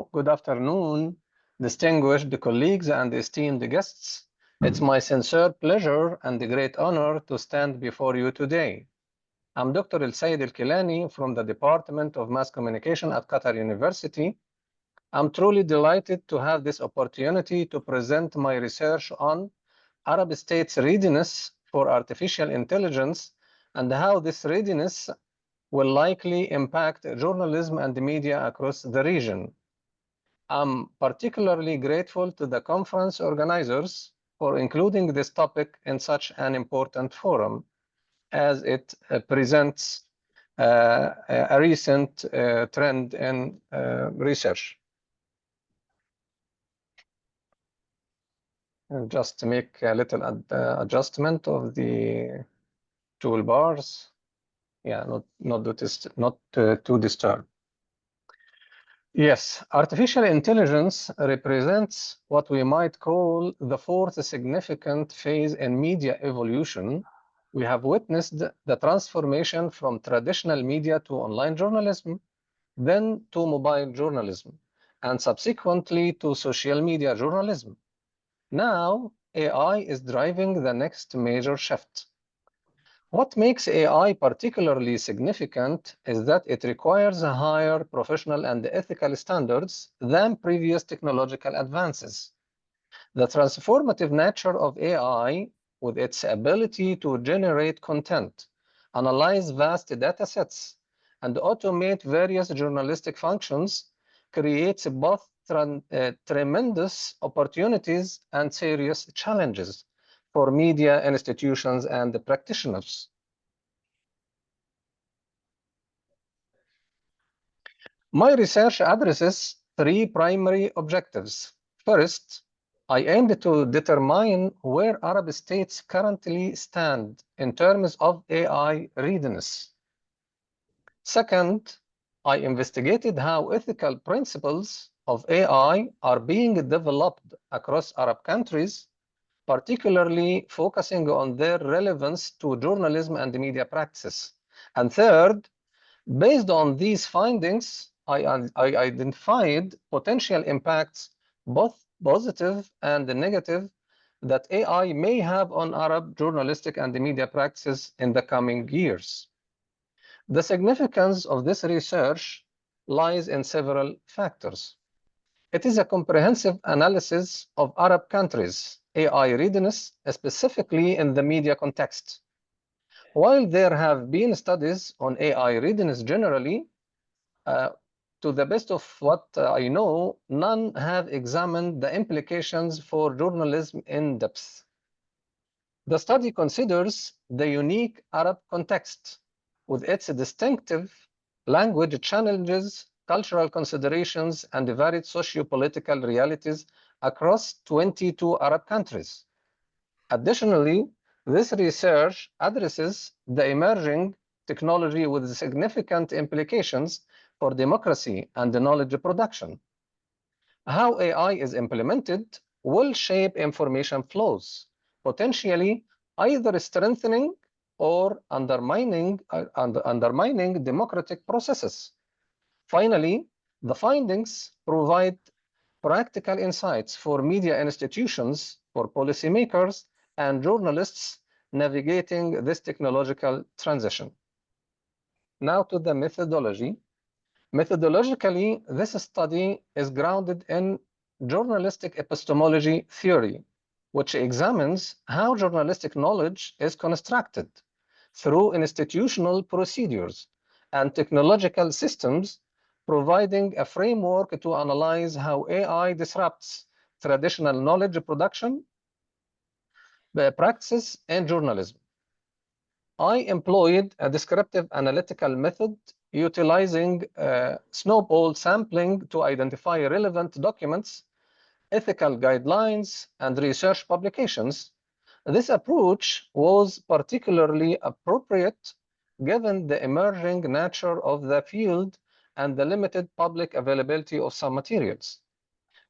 you. Good afternoon, distinguished colleagues and esteemed guests. It's my sincere pleasure and a great honor to stand before you today. I'm Dr. Elsayed Elkilany from the Department of Mass Communication at Qatar University. I'm truly delighted to have this opportunity to present my research on Arab states' readiness for artificial intelligence and how this readiness will likely impact journalism and media across the region. I'm particularly grateful to the conference organizers for including this topic in such an important forum, as it presents a recent trend in research. And just to make a little adjustment of the toolbars. Yeah, not too disturbed. Yes, artificial intelligence represents what we might call the fourth significant phase in media evolution. We have witnessed the transformation from traditional media to online journalism, then to mobile journalism, and subsequently to social media journalism. Now, AI is driving the next major shift. What makes AI particularly significant is that it requires higher professional and ethical standards than previous technological advances. The transformative nature of AI, with its ability to generate content, analyze vast datasets, and automate various journalistic functions, creates both tremendous opportunities and serious challenges for media institutions and practitioners. My research addresses three primary objectives. First, I aimed to determine where Arab states currently stand in terms of AI readiness. Second, I investigated how ethical principles of AI are being developed across Arab countries, particularly focusing on their relevance to journalism and media practices. And third, based on these findings, I identified potential impacts, both positive and negative, that AI may have on Arab journalistic and media practices in the coming years. The significance of this research lies in several factors. It is a comprehensive analysis of Arab countries' AI readiness, specifically in the media context. While there have been studies on AI readiness generally, to the best of what I know, none have examined the implications for journalism in depth. The study considers the unique Arab context with its distinctive language challenges, cultural considerations, and varied socio-political realities across 22 Arab countries. Additionally, this research addresses the emerging technology with significant implications for democracy and knowledge production. How AI is implemented will shape information flows, potentially either strengthening or undermining democratic processes. Finally, the findings provide practical insights for media institutions, for policymakers, and journalists navigating this technological transition. Now to the methodology. Methodologically, this study is grounded in journalistic epistemology theory, which examines how journalistic knowledge is constructed through institutional procedures and technological systems, providing a framework to analyze how AI disrupts traditional knowledge production practices in journalism. I employed a descriptive analytical method utilizing snowball sampling to identify relevant documents, ethical guidelines, and research publications. This approach was particularly appropriate given the emerging nature of the field and the limited public availability of some materials.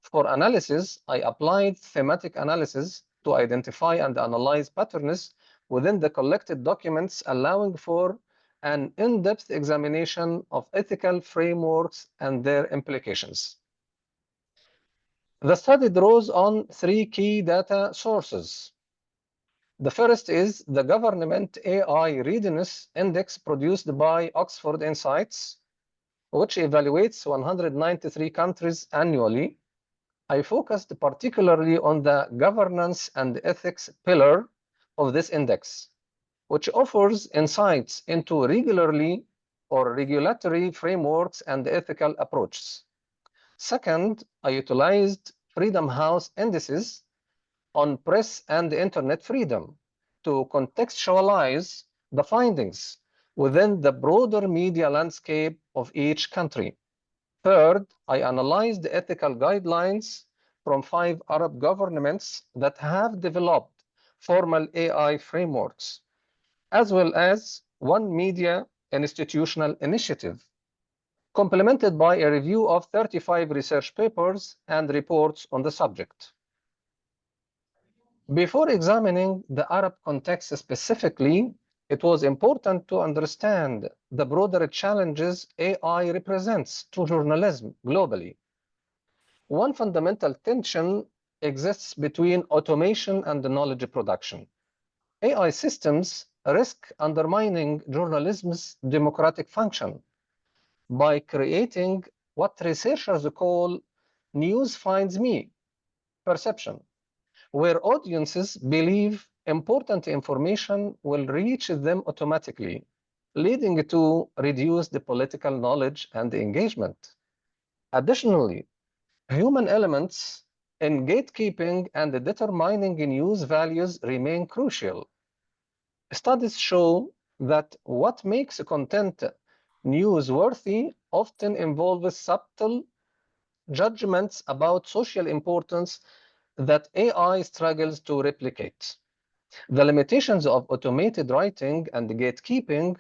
For analysis, I applied thematic analysis to identify and analyze patterns within the collected documents, allowing for an in-depth examination of ethical frameworks and their implications. The study draws on three key data sources. The first is the Government AI Readiness Index produced by Oxford Insights, which evaluates 193 countries annually. I focused particularly on the governance and ethics pillar of this index, which offers insights into regulatory frameworks and ethical approaches. Second, I utilized Freedom House indices on press and internet freedom to contextualize the findings within the broader media landscape of each country. Third, I analyzed ethical guidelines from 5 Arab governments that have developed formal AI frameworks, as well as one media institutional initiative, complemented by a review of 35 research papers and reports on the subject. Before examining the Arab context specifically, it was important to understand the broader challenges AI represents to journalism globally. One fundamental tension exists between automation and knowledge production. AI systems risk undermining journalism's democratic function by creating what researchers call news finds me perception, where audiences believe important information will reach them automatically, leading to reduced political knowledge and engagement. Additionally, human elements in gatekeeping and determining news values remain crucial. Studies show that what makes content newsworthy often involves subtle judgments about social importance that AI struggles to replicate. The limitations of automated writing and gatekeeping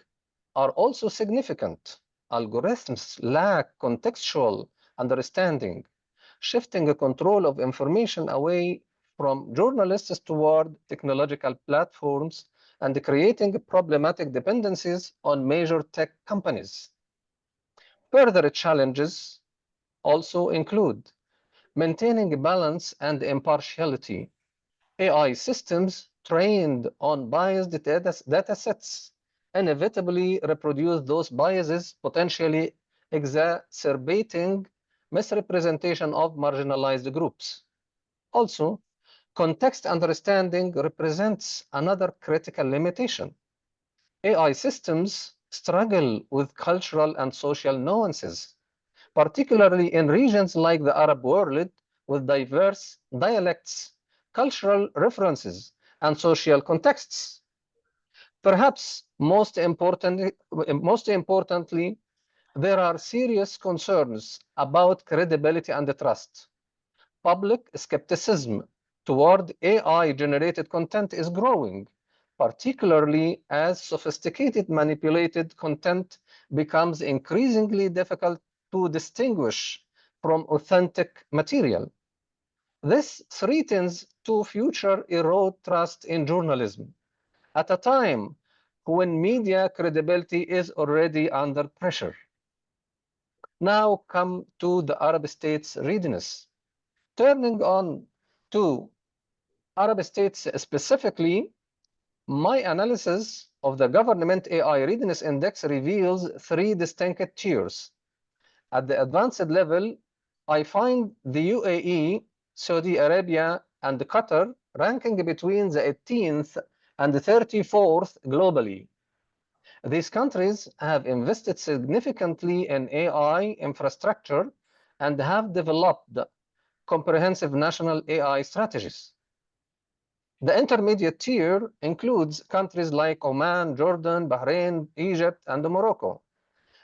are also significant. Algorithms lack contextual understanding, shifting control of information away from journalists toward technological platforms and creating problematic dependencies on major tech companies. Further challenges also include maintaining balance and impartiality. AI systems trained on biased data sets inevitably reproduce those biases, potentially exacerbating misrepresentation of marginalized groups. Also, context understanding represents another critical limitation. AI systems struggle with cultural and social nuances, particularly in regions like the Arab world with diverse dialects, cultural references, and social contexts. Perhaps most importantly, there are serious concerns about credibility and trust. Public skepticism toward AI-generated content is growing, particularly as sophisticated manipulated content becomes increasingly difficult to distinguish from authentic material. This threatens to future erode trust in journalism at a time when media credibility is already under pressure. Now come to the Arab states' readiness. Turning on to Arab states specifically, my analysis of the Government AI Readiness Index reveals three distinct tiers. At the advanced level, I find the UAE, Saudi Arabia, and Qatar ranking between the 18th and the 34th globally. These countries have invested significantly in AI infrastructure and have developed comprehensive national AI strategies. The intermediate tier includes countries like Oman, Jordan, Bahrain, Egypt, and Morocco,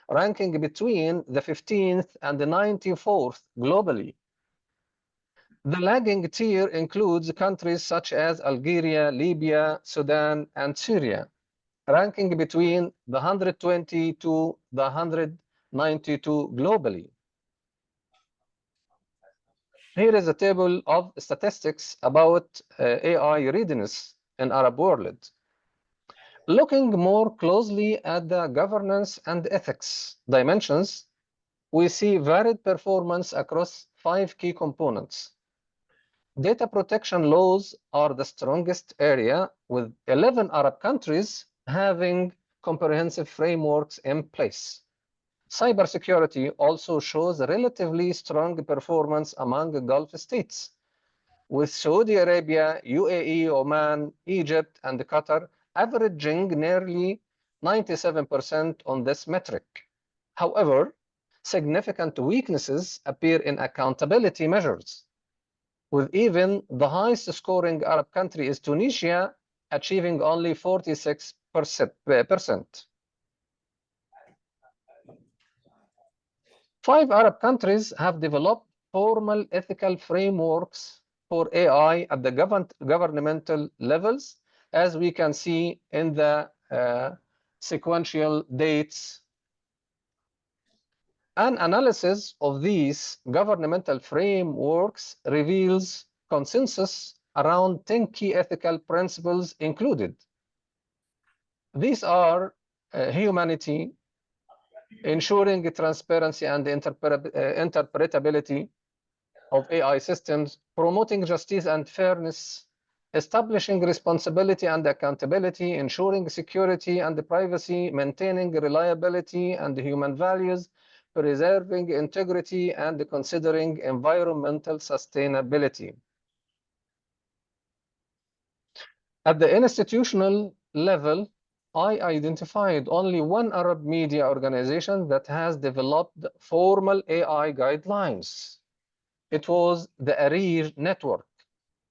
ranking between the 15th and the 94th globally. The lagging tier includes countries such as Algeria, Libya, Sudan, and Syria, ranking between the 120 to the 192 globally. Here is a table of statistics about AI readiness in Arab world. Looking more closely at the governance and ethics dimensions, we see varied performance across 5 key components. Data protection laws are the strongest area, with 11 Arab countries having comprehensive frameworks in place. Cybersecurity also shows relatively strong performance among Gulf states, with Saudi Arabia, UAE, Oman, Egypt, and Qatar averaging nearly 97% on this metric. However, significant weaknesses appear in accountability measures, with even the highest scoring Arab country is Tunisia achieving only 46%. 5 Arab countries have developed formal ethical frameworks for AI at the governmental levels, as we can see in the sequential dates. An analysis of these governmental frameworks reveals consensus around 10 key ethical principles included. These are humanity, ensuring transparency and interpretability of AI systems, promoting justice and fairness, establishing responsibility and accountability, ensuring security and privacy, maintaining reliability and human values, preserving integrity, and considering environmental sustainability. At the institutional level, I identified only one Arab media organization that has developed formal AI guidelines. It was the ARIR network,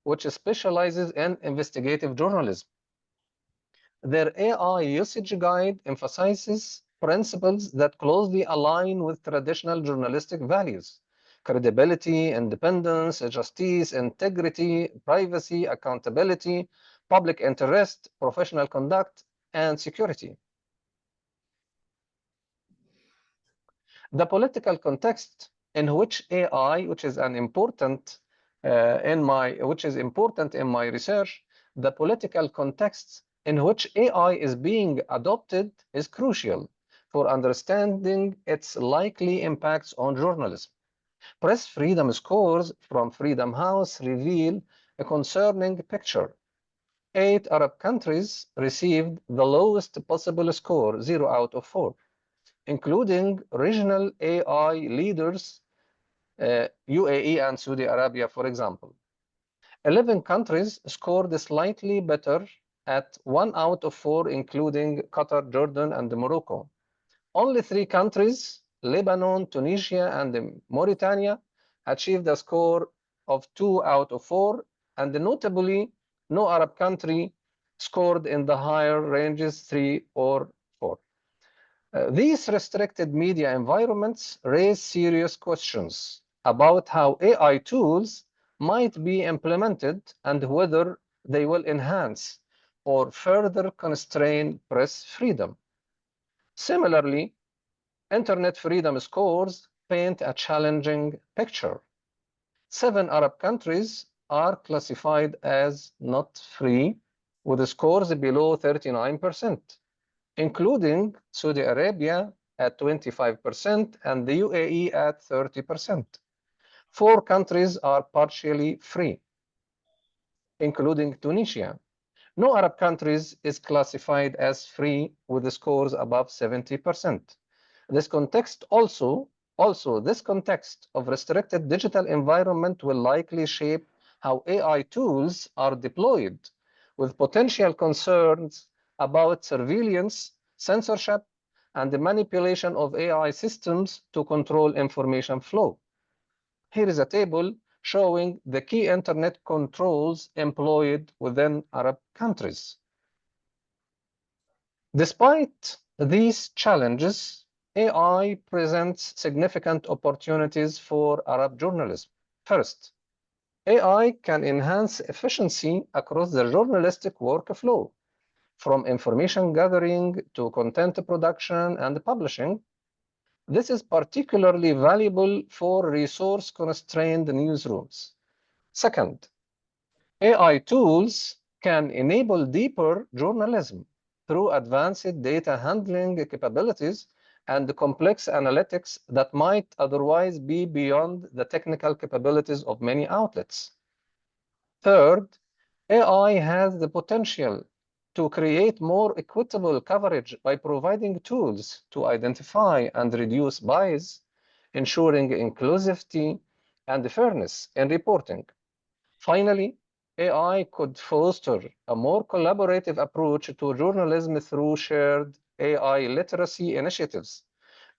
which specializes in investigative journalism. Their AI usage guide emphasizes principles that closely align with traditional journalistic values: credibility, independence, justice, integrity, privacy, accountability, public interest, professional conduct, and security. The political context in which AI, which is important in my research, the political context in which AI is being adopted is crucial for understanding its likely impacts on journalism. Press freedom scores from Freedom House reveal a concerning picture. 8 Arab countries received the lowest possible score, 0 out of 4, including regional AI leaders, UAE and Saudi Arabia, for example. 11 countries scored slightly better at 1 out of 4, including Qatar, Jordan, and Morocco. Only 3 countries, Lebanon, Tunisia, and Mauritania, achieved a score of 2 out of 4, and notably, no Arab country scored in the higher ranges, 3 or 4. These restricted media environments raise serious questions about how AI tools might be implemented and whether they will enhance or further constrain press freedom. Similarly, internet freedom scores paint a challenging picture. 7 Arab countries are classified as not free, with scores below 39%. Including Saudi Arabia at 25% and the UAE at 30%. 4 countries are partially free, including Tunisia. No Arab countries is classified as free with scores above 70%. This context this context of restricted digital environment will likely shape how AI tools are deployed, with potential concerns about surveillance, censorship, and the manipulation of AI systems to control information flow. Here is a table showing the key internet controls employed within Arab countries. Despite these challenges, AI presents significant opportunities for Arab journalism. First, AI can enhance efficiency across the journalistic workflow, from information gathering to content production and publishing. This is particularly valuable for resource-constrained newsrooms. Second, AI tools can enable deeper journalism through advanced data handling capabilities and complex analytics that might otherwise be beyond the technical capabilities of many outlets. Third, AI has the potential to create more equitable coverage by providing tools to identify and reduce bias, ensuring inclusivity and fairness in reporting. Finally, AI could foster a more collaborative approach to journalism through shared AI literacy initiatives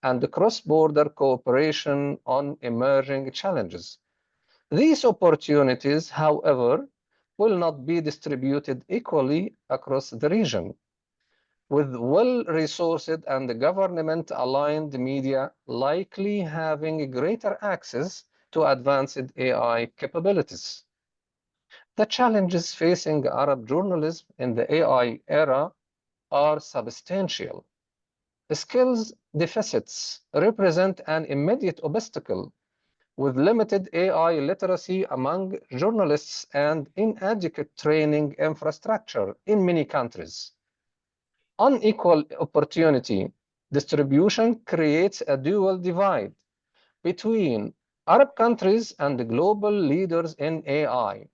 and cross-border cooperation on emerging challenges. These opportunities, however, will not be distributed equally across the region, with well-resourced and government-aligned media likely having greater access to advanced AI capabilities. The challenges facing Arab journalism in the AI era are substantial. Skills deficits represent an immediate obstacle, with limited AI literacy among journalists and inadequate training infrastructure in many countries. Unequal opportunity distribution creates a dual divide between Arab countries and global leaders in AI,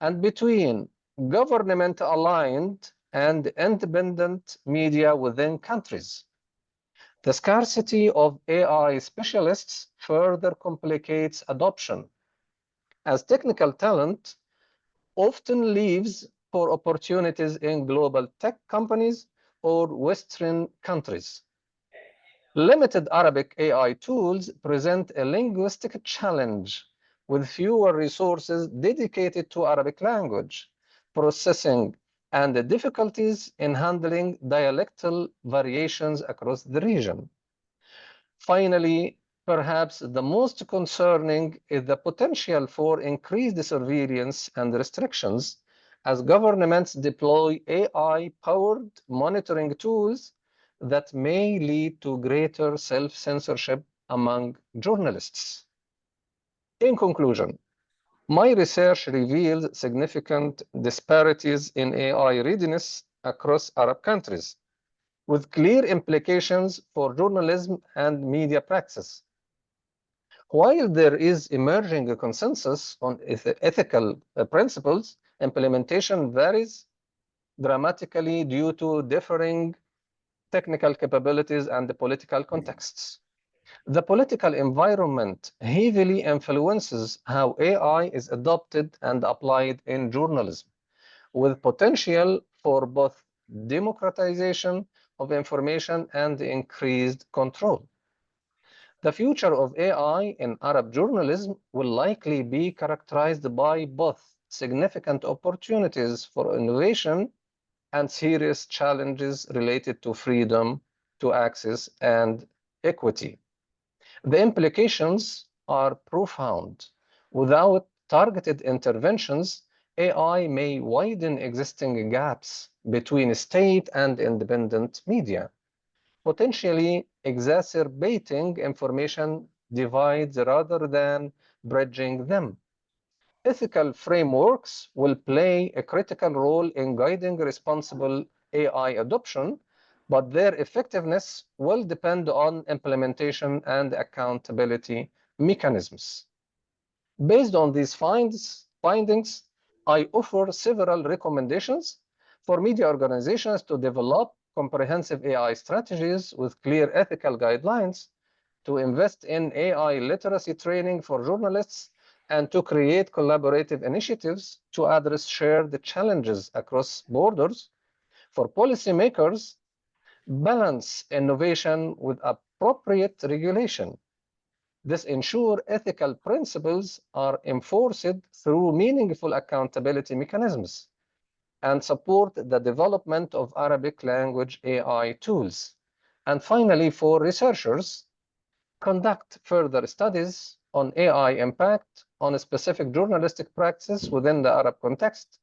and between government-aligned and independent media within countries. The scarcity of AI specialists further complicates adoption, as technical talent often leaves for opportunities in global tech companies or Western countries. Limited Arabic AI tools present a linguistic challenge, with fewer resources dedicated to Arabic language processing and the difficulties in handling dialectal variations across the region. Finally, perhaps the most concerning is the potential for increased surveillance and restrictions as governments deploy AI-powered monitoring tools that may lead to greater self-censorship among journalists. In conclusion, my research revealed significant disparities in AI readiness across Arab countries, with clear implications for journalism and media practice. While there is emerging consensus on ethical principles, implementation varies dramatically due to differing technical capabilities and the political contexts. The political environment heavily influences how AI is adopted and applied in journalism, with potential for both democratization of information and increased control. The future of AI in Arab journalism will likely be characterized by both significant opportunities for innovation and serious challenges related to freedom, to access, and equity. The implications are profound. Without targeted interventions, AI may widen existing gaps between state and independent media, potentially exacerbating information divides rather than bridging them. Ethical frameworks will play a critical role in guiding responsible AI adoption, but their effectiveness will depend on implementation and accountability mechanisms. Based on these findings, I offer several recommendations for media organizations to develop comprehensive AI strategies with clear ethical guidelines, to invest in AI literacy training for journalists, and to create collaborative initiatives to address shared challenges across borders. For policymakers, balance innovation with appropriate regulation. This ensures ethical principles are enforced through meaningful accountability mechanisms and support the development of Arabic language AI tools. And finally, for researchers, conduct further studies on AI impact on a specific journalistic practice within the Arab context,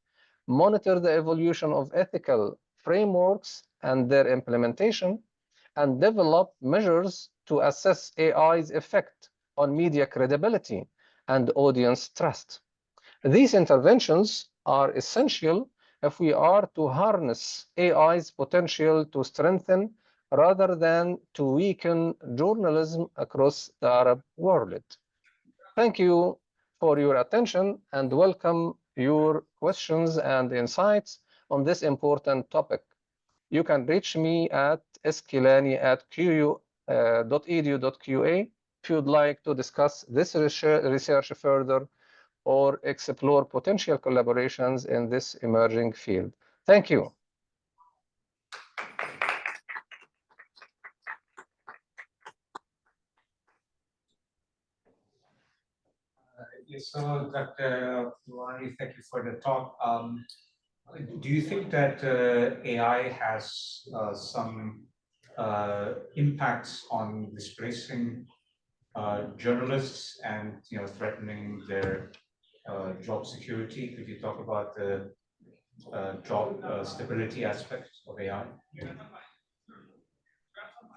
monitor the evolution of ethical frameworks and their implementation, and develop measures to assess AI's effect on media credibility and audience trust. These interventions are essential if we are to harness AI's potential to strengthen rather than to weaken journalism across the Arab world. Thank you for your attention and welcome your questions and insights on this important topic. You can reach me at elkilany@qu.edu.qa if you'd like to discuss this research further or explore potential collaborations in this emerging field. Thank you. Yes, so Dr. Elkilany, thank you for the talk. Do you think that AI has some impacts on displacing journalists and threatening their job security? Could you talk about the job stability aspect of AI?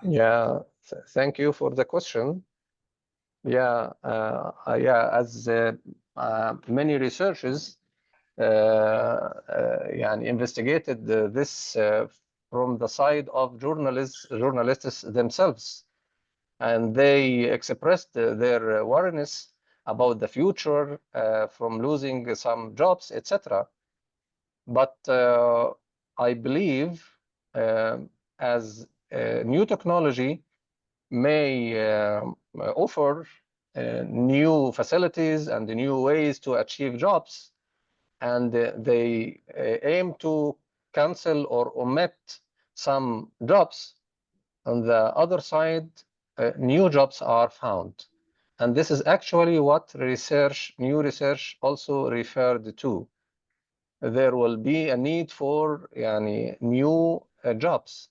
Yeah, thank you for the question. Yeah, as many researchers investigated this from the side of journalists themselves, and they expressed their awareness about the future from losing some jobs, etc. But I believe as new technology may offer new facilities and new ways to achieve jobs, and they aim to cancel or omit some jobs. On the other side, new jobs are found. And this is actually what new research also referred to. There will be a need for new jobs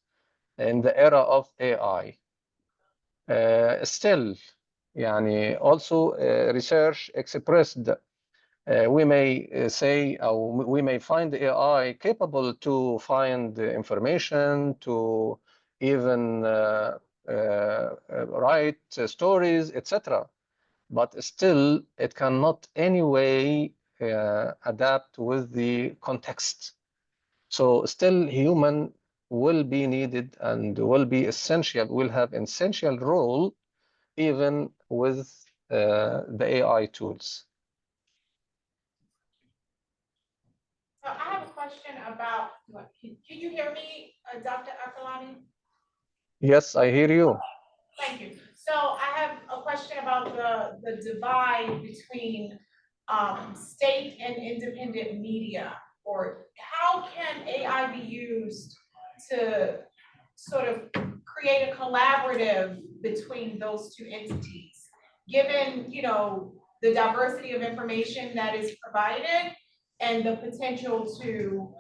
in the era of AI. Still, also research expressed we may say, we may find AI capable to find information, to even write stories, etc. But still, it cannot anyway adapt with the context. So still, human will be needed and will be essential, will have an essential role even with the AI tools. So I have a question about, can you hear me, Dr. Elkilany? Yes, I hear you. Thank you. So I have a question about the divide between state and independent media, or how can AI be used to sort of create a collaborative between those two entities, given, the diversity of information that is provided and the potential to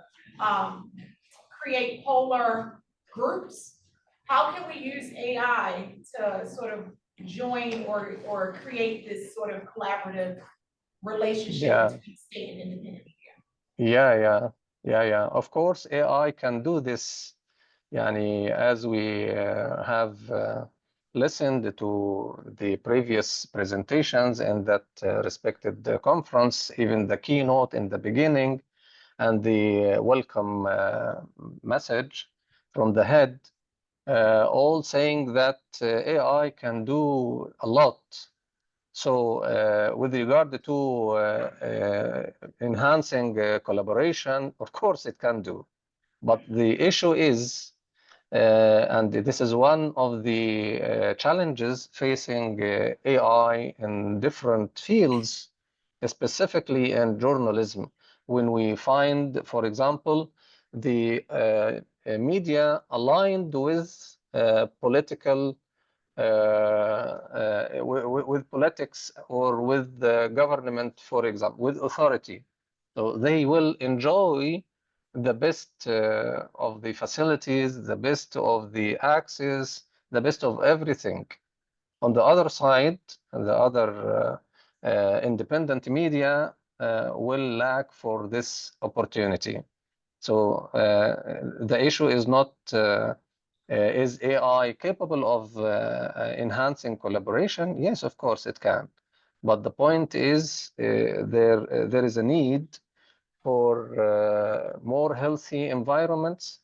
create polar groups? How can we use AI to sort of join or create this sort of collaborative relationship between state and independent media? Yeah. Of course, AI can do this. As we have listened to the previous presentations in that respected conference, even the keynote in the beginning, and the welcome message from the head, all saying that AI can do a lot. So with regard to enhancing collaboration, of course it can do. But the issue is, and this is one of the challenges facing AI in different fields, specifically in journalism, when we find, for example, the media aligned with political with politics or with the government, for example, with authority. So they will enjoy the best of the facilities, the best of the access, the best of everything. On the other side, the other independent media will lack for this opportunity. So the issue is not is AI capable of enhancing collaboration? Yes, of course it can. But the point is there is a need for more healthy environments,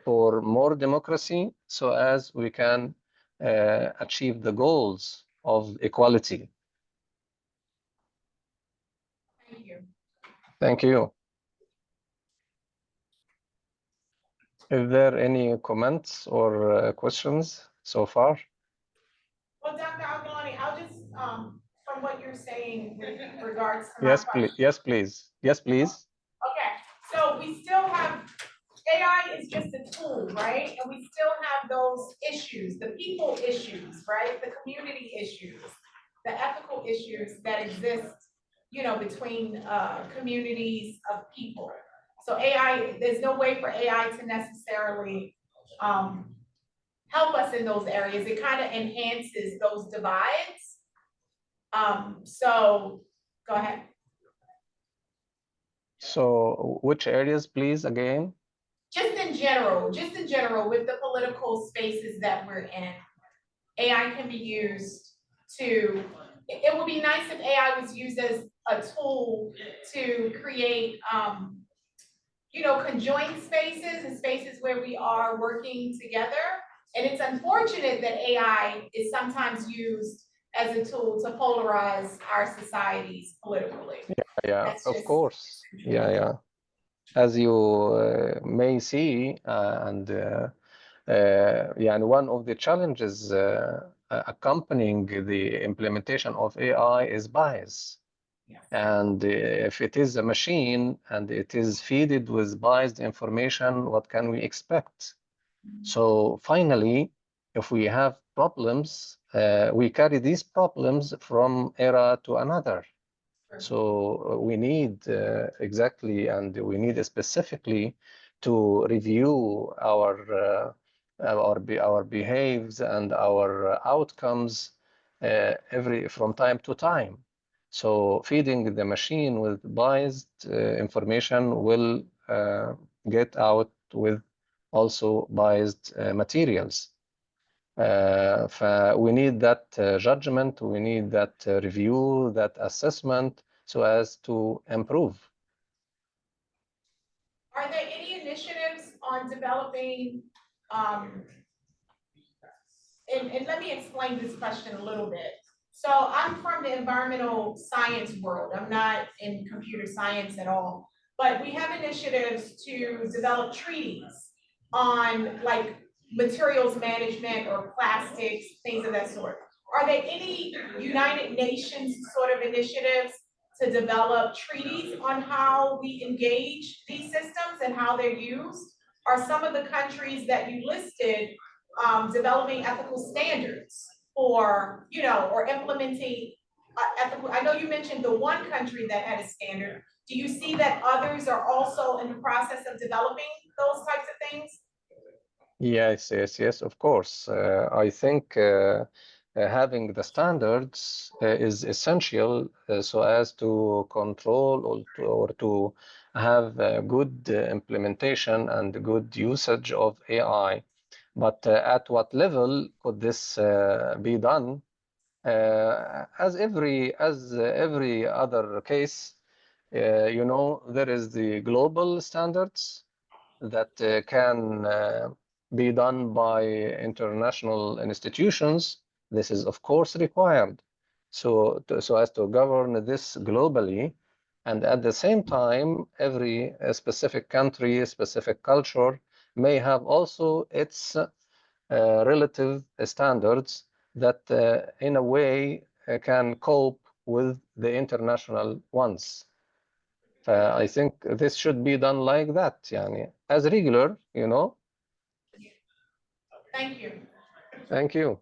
for more democracy, so as we can achieve the goals of equality. Thank you. Thank you. Is there any comments or questions so far? Well, Dr. Elkilany, I'll just, from what you're saying with regards to Yes, my please. question. Yes, please. Yes, please. Okay, so we still have, AI is just a tool, right? And we still have those issues, the people issues, right? The community issues, the ethical issues that exist, you know, between communities of people. So AI, there's no way for AI to necessarily help us in those areas. It kind of enhances those divides. So go ahead. So which areas, please, again? Just in general, with the political spaces that we're in, AI can be used to, it would be nice if AI was used as a tool to create, you know, conjoined spaces and spaces where we are working together. And it's unfortunate that AI is sometimes used as a tool to polarize our societies politically. Yeah, That's of just, course. Yeah. As you may see, yeah, and one of the challenges accompanying the implementation of AI is bias. yes. And if it is a machine and it is fed with biased information, what can we expect? So finally, if we have problems, we carry these problems from era to another. So we need exactly, and we need specifically to review our behaves and our outcomes from time to time. So feeding the machine with biased information will get out with also biased materials. We need that judgment, we need that review, that assessment, so as to improve. Are there any initiatives on developing, and let me explain this question a little bit. So I'm from the environmental science world. I'm not in computer science at all, but we have initiatives to develop treaties on like materials management or plastics, things of that sort. Are there any United Nations sort of initiatives to develop treaties on how we engage these systems and how they're used? Are some of the countries that you listed developing ethical standards for, you know, or implementing ethical? I know you mentioned the one country that had a standard. Do you see that others are also in the process of developing those types of things? Yes, of course. I think having the standards is essential so as to control or to have good implementation and good usage of AI. But at what level could this be done? As every other case, you know, there is the global standards that can be done by international institutions. This is of course required. So as to govern this globally, and at the same time, every specific country, specific culture may have also its relative standards that in a way can cope with the international ones. I think this should be done like that, yani, as regular, you know. Thank you. Thank you.